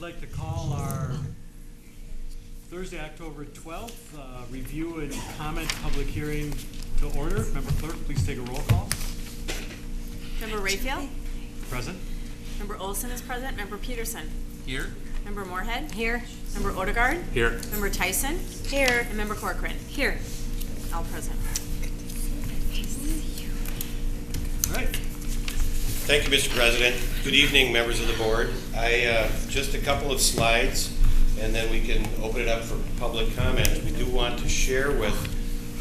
like to call our Thursday, October 12th, review and comment public hearing to order. Member Clerk, please take a roll call. Member Rayfield? Present. Member Olson is present. Member Peterson? Here. Member Moorhead? Here. Member Odegaard? Here. Member Tyson? Here. And Member Corcoran? Here. All present. All right. Thank you, Mr. President. Good evening, members of the board. Just a couple of slides, and then we can open it up for public comment. We do want to share with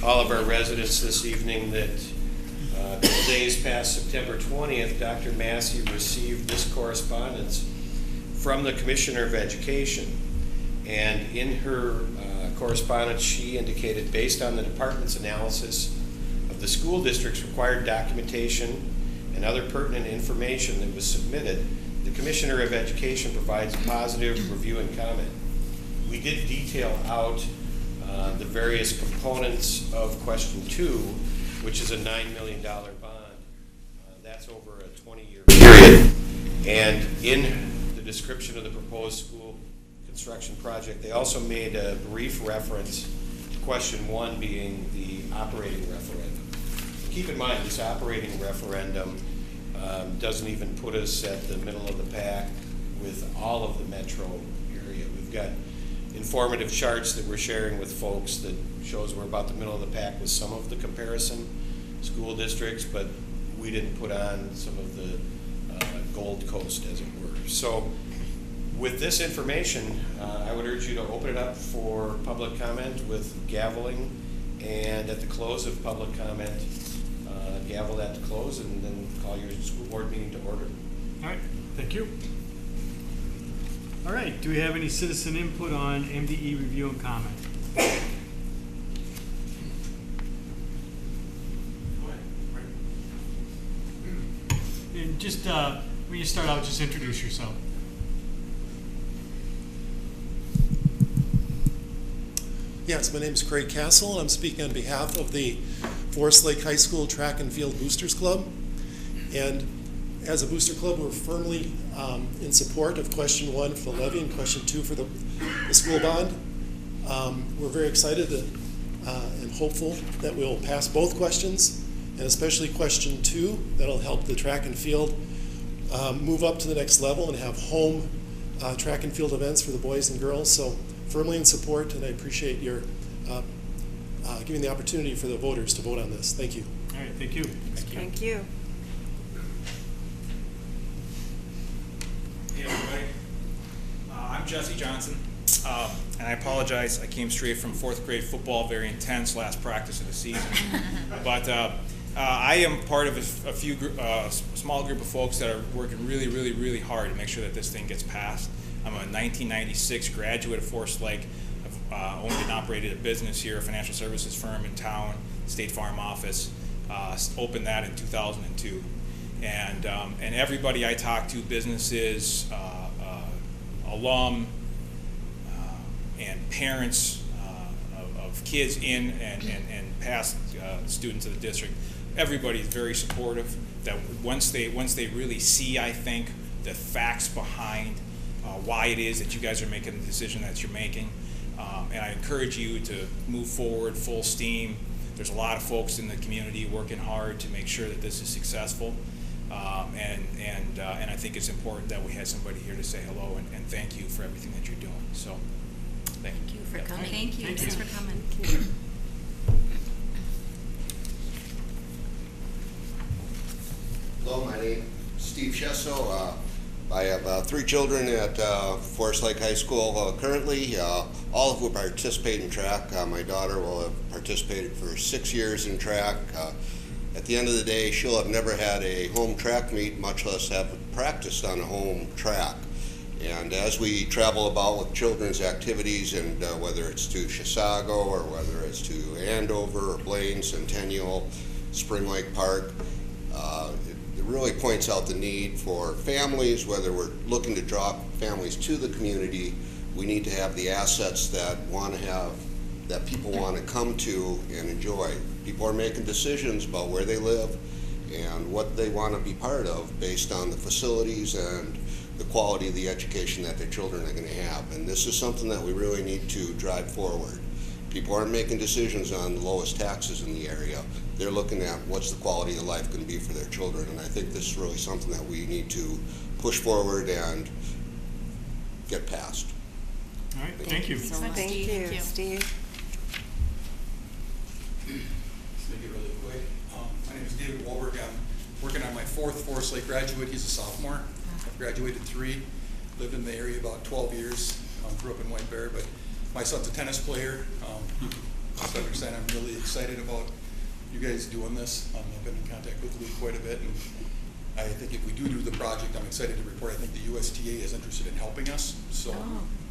all of our residents this evening that days past September 20th, Dr. Massey received this correspondence from the Commissioner of Education. And in her correspondence, she indicated, based on the department's analysis of the school district's required documentation and other pertinent information that was submitted, the Commissioner of Education provides a positive review and comment. We did detail out the various components of question 2, which is a $9 million bond. That's over a 20-year period. And in the description of the proposed school construction project, they also made a brief reference to question 1 being the operating referendum. Keep in mind, this operating referendum doesn't even put us at the middle of the pack with all of the metro area. We've got informative charts that we're sharing with folks that shows we're about the middle of the pack with some of the comparison school districts, but we didn't put on some of the Gold Coast, as it were. So with this information, I would urge you to open it up for public comment with gaveling, and at the close of public comment, gavel that to close, and then call your school board meeting to order. All right. Thank you. All right. Do we have any citizen input on MDE review and comment? And just when you start out, just introduce yourself. Yes, my name is Craig Castle, and I'm speaking on behalf of the Forest Lake High School Track and Field Boosters Club. And as a booster club, we're firmly in support of question 1 for the levy and question 2 for the school bond. We're very excited and hopeful that we'll pass both questions, and especially question 2, that'll help the track and field move up to the next level and have home track and field events for the boys and girls. So firmly in support, and I appreciate your giving the opportunity for the voters to vote on this. Thank you. All right. Thank you. Thank you. Hey everybody, I'm Jesse Johnson, and I apologize, I came straight from 4th grade football, very intense last practice of the season. But I am part of a few small group of folks that are working really hard to make sure that this thing gets passed. I'm a 1996 graduate of Forest Lake. I've owned and operated a business here, a financial services firm in town, State Farm office. Opened that in 2002. And everybody I talk to, businesses, alum, and parents of kids in and past students of the district, everybody's very supportive. That once they really see, I think, the facts behind why it is that you guys are making the decision that you're making, and I encourage you to move forward full steam. There's a lot of folks in the community working hard to make sure that this is successful. And I think it's important that we have somebody here to say hello and thank you for everything that you're doing. So, thank you. For coming. Thank you. Thanks for coming. Hello, my name is Steve Shesso. I have 3 children at Forest Lake High School currently, all of who participate in track. My daughter will have participated for 6 years in track. At the end of the day, she'll have never had a home track meet, much less have practiced on a home track. And as we travel about with children's activities, and whether it's to Chisago or whether it's to Andover or Blaine, Centennial, Spring Lake Park, it really points out the need for families, whether we're looking to draw families to the community, we need to have the assets that people want to come to and enjoy. People are making decisions about where they live and what they want to be part of based on the facilities and the quality of the education that their children are going to have. And this is something that we really need to drive forward. People aren't making decisions on the lowest taxes in the area. They're looking at what's the quality of life going to be for their children. And I think this is really something that we need to push forward and get past. All right, thank you. So much, Thank Steve. you, Steve. Just make it really quick. My name is David Wahlberg. I'm working on my fourth Forest Lake graduate. He's a sophomore. I've graduated 3, lived in the area about 12 years, grew up in White Bear, but my son's a tennis player. You just understand I'm really excited about you guys doing this. I've been in contact with Lee quite a bit, and I think if we do the project, I'm excited to report, I think the USTA is interested in helping us. So,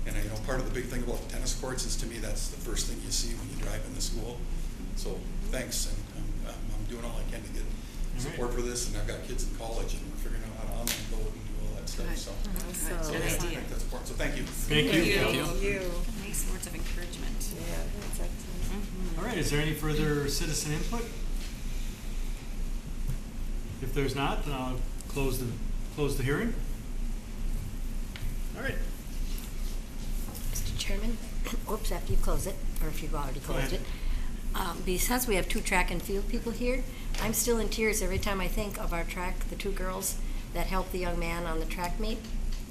and part of the big thing about the tennis courts is, to me, that's the first thing you see when you drive into school. So thanks, and I'm doing all I can to get support for this, and I've got kids in college, and we're figuring out how to online vote and do all that stuff. So So, Good I idea. think that's important. So thank you. Thank you. thank you. Nice words of encouragement. Yeah, that's excellent. All right, is there any further citizen input? If there's not, then I'll close the hearing. All right. Mr. Chairman, oops, after you close it, or if you've already Go closed ahead. it. Because we have 2 track and field people here, I'm still in tears every time I think of our track, the 2 girls that helped the young man on the track meet.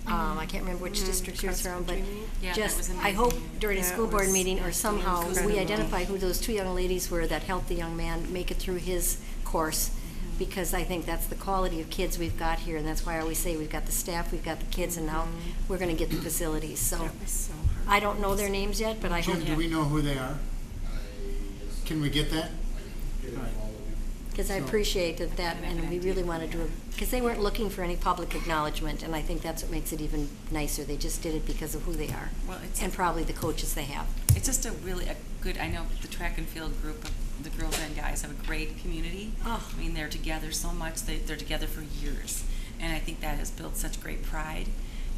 I can't remember which district you're from, but Yeah, that just, was I hope amazing. during a That school board was meeting or somehow we incredible. identify who those 2 young ladies were that helped the young man make it through his course. Because I think that's the quality of kids we've got here, and that's why I always say we've got the staff, we've got the kids, and now we're gonna get the facilities, so. That was so hard. I don't know their names yet, but I hope, Jim, do we know who they are? Can we get that? because I appreciate that, and we really wanna do it, because they weren't looking for any public acknowledgement, and I think that's what makes it even nicer. They just did it because of who they are, Well, it's and probably the coaches they have. it's just a good, I know the track and field group, the girls and guys have a great community. Oh. I mean, they're together so much, they're together for years. And I think that has built such great pride.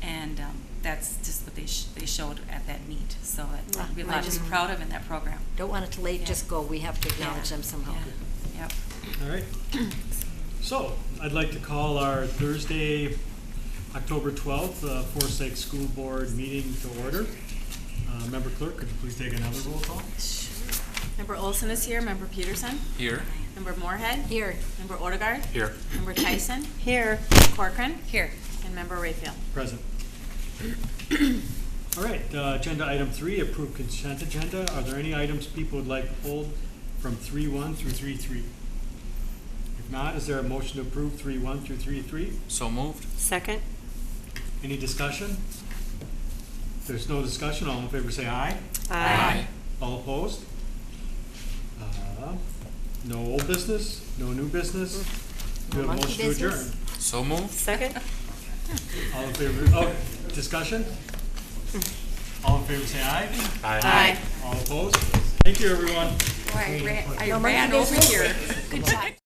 And that's just what they showed at that meet. So we have a lot to be proud of in that program. Don't want it to late, Yeah. just go. We have to acknowledge Yeah. them somehow. Yeah. Yep. All right. So, I'd like to call our Thursday, October 12th, Forest Lake School Board meeting to order. Member Clerk, could you please take another roll call? Member Olson is here. Member Peterson. Here. Member Moorhead. Here, Member Odegaard. Here. Member Tyson. Here. Corcoran. here. And Member Rayfield. Present. All right, agenda item 3, approved consent agenda. Are there any items people would like pulled from 3.1 through 3.3? If not, is there a motion to approve 3.1 through 3.3? So moved. Second? Any discussion? If there's no discussion, all in favor say aye. Aye. All opposed? No old business, no new business. Do you have a monkey motion to adjourn? business? So moved. Second? All in favor, discussion? All in favor say aye. Aye. All opposed? Thank you, everyone. I No monkey ran over business? here. Good job.